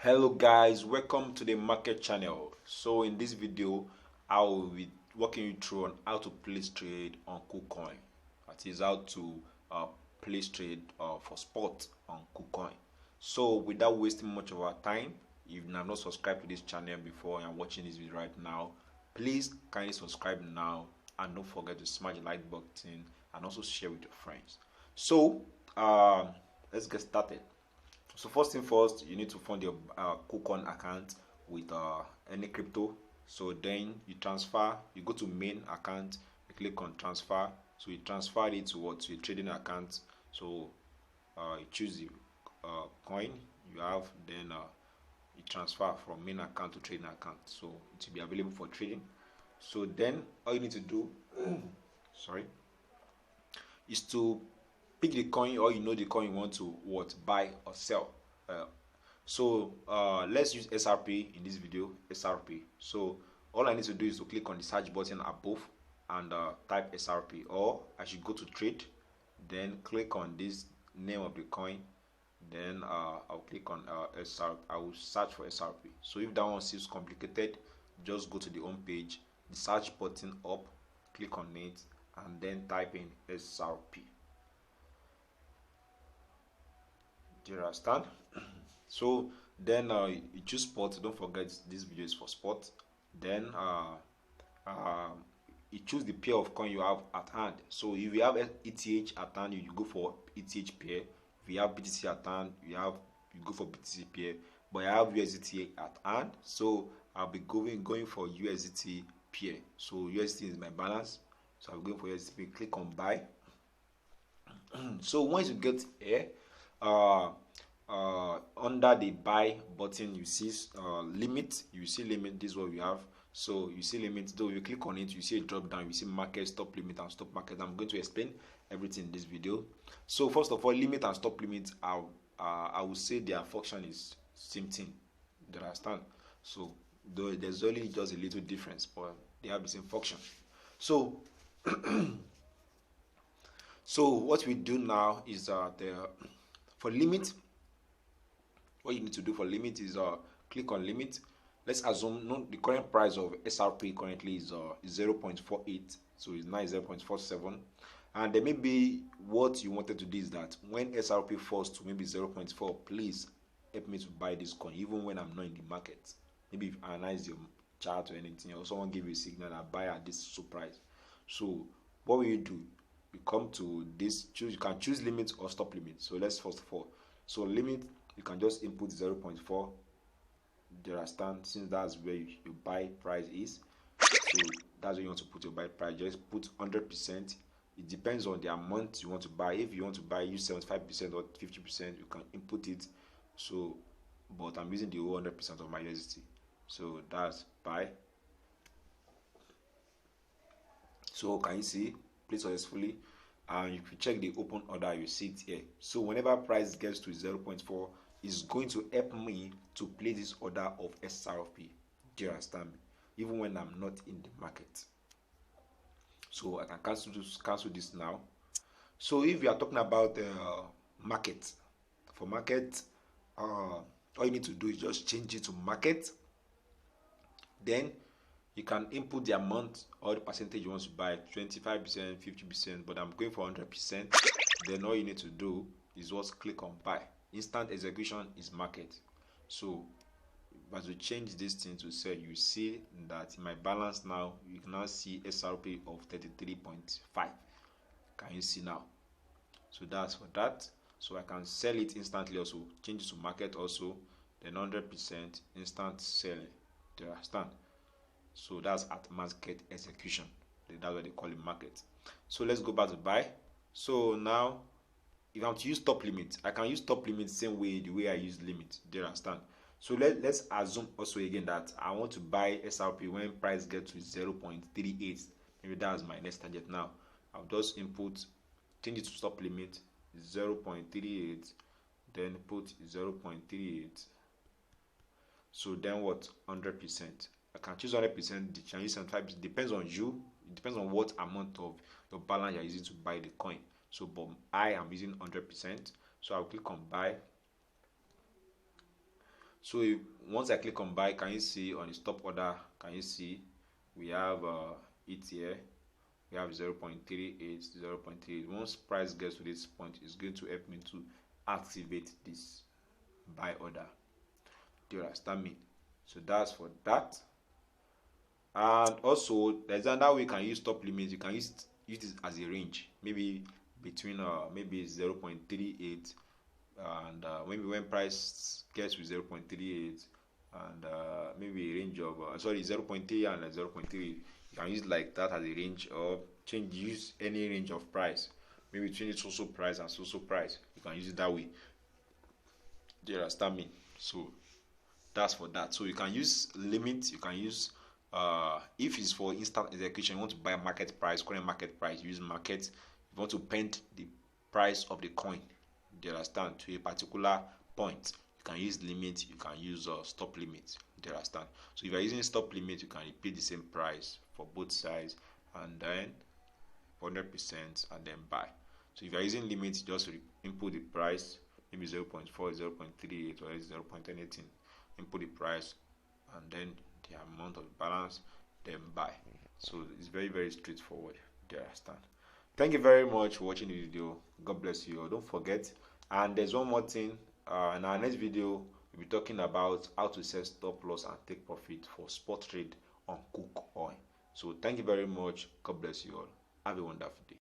Hello guys, welcome to the market channel. So in this video I will be walking you through on how to place trade on KuCoin. That is how to place trade for spot on KuCoin. So without wasting much of our time, if you have not subscribed to this channel before and watching this video right now, please kindly subscribe now and don't forget to smash the like button and also share with your friends. So let's get started. So first thing first, you need to fund your KuCoin account with any crypto. So then you transfer, you go to main account, you click on transfer. So you transfer it to what? To your trading account. So you choose the coin you have, then you transfer from main account to trading account. So it will be available for trading. So then all you need to do, sorry, is to pick the coin, or the coin you want to buy or sell. Let's use SRP in this video. SRP. So all I need to do is to click on the search button above and type SRP, or I should go to trade, then click on this name of the coin, then I'll click on SRP. I will search for SRP. So if that one seems complicated, just go to the home page, the search button up, click on it, and then type in SRP. Do you understand? So then you choose spot. Don't forget this video is for spot. Then you choose the pair of coin you have at hand. So if you have ETH at hand, you go for ETH pair. If you have BTC at hand, you go for BTC pair. But I have USDT at hand, so I'll be going for USDT pair. So USDT is my balance, so I'm going for USDT. Click on buy. So once you get here, under the buy button, you see limit. You see limit. This is what we have. So you see limit. Though you click on it, you see a drop down. You see market, stop limit, and stop market. I'm going to explain everything in this video. So first of all, limit and stop limit, I would say their function is same thing. Do you understand? So there's only just a little difference, but they have the same function. So so what we do now is that for limit, what you need to do for limit is click on limit. Let's assume the current price of SRP currently is 0.48, so it's now 0.47, and then maybe what you wanted to do is that when SRP falls to maybe 0.4, please help me to buy this coin even when I'm not in the market. Maybe if you analyze your chart or anything, or someone give you a signal that buy at this super price. So what will you do? You come to this, you can choose limit or stop limit. So let's first of all, so limit, you can just input 0.4. Do you understand? Since that's where your buy price is, so that's where you want to put your buy price. Just put 100%. It depends on the amount you want to buy. If you want to buy, use 75% or 50%, you can input it. So but I'm using the whole 100% of my USDT. So that's buy. So can you see? Place successfully, and if you check the open order, you see it here. So whenever price gets to 0.4, it's going to help me to place this order of SRP. Do you understand me? Even when I'm not in the market. So I can cancel this now. So if you are talking about market, for market, all you need to do is just change it to market. Then you can input the amount or the percentage you want to buy, 25%, 50%, but I'm going for 100%. Then all you need to do is just click on buy. Instant execution is market. So as we change this thing to sell, you see that in my balance now, you can now see SRP of 33.5. Can you see now? So that's for that. So I can sell it instantly also, change it to market also, then 100% instant selling. Do you understand? So that's at market execution. That's what they call it, market. So let's go back to buy. So now, if I'm to use stop limit, I can use stop limit same way the way I use limit. Do you understand? So let's assume also again that I want to buy SRP when price gets to 0.38. Maybe that's my next target now. I'll just input, change it to stop limit 0.38, then put 0.38. So then what? 100%. I can choose 100%, can use 75%, depends on you. It depends on what amount of your balance you're using to buy the coin. So but I am using 100%, so I'll click on buy. So once I click on buy, can you see on the stop order, can you see we have it here, we have 0.38, 0.38. Once price gets to this point, it's going to help me to activate this buy order. Do you understand me? So that's for that. And also there's another way you can use stop limit. You can use this as a range, maybe between maybe 0.38 and maybe when price gets to 0.38 and maybe a range of 0.3 and 0.3, you can use like that as a range, or use any range of price, maybe between so price and so price. You can use it that way. Do you understand me? So that's for that. So you can use limit, you can use if it's for instant execution, you want to buy market price, current market price, use market. If you want to pend the price of the coin, do you understand, to a particular point, you can use limit, you can use stop limit. Do you understand? So if you're using stop limit, you can repeat the same price for both sides and then 100% and then buy. So if you're using limit, just input the price, maybe 0.4, 0.38 or 0. anything, input the price and then the amount of balance, then buy. So it's very, very straightforward. Do you understand? Thank you very much for watching the video. God bless you all. Don't forget, and there's one more thing, in our next video we'll be talking about how to set stop loss and take profit for spot trade on KuCoin. So thank you very much. God bless you all. Have a wonderful day.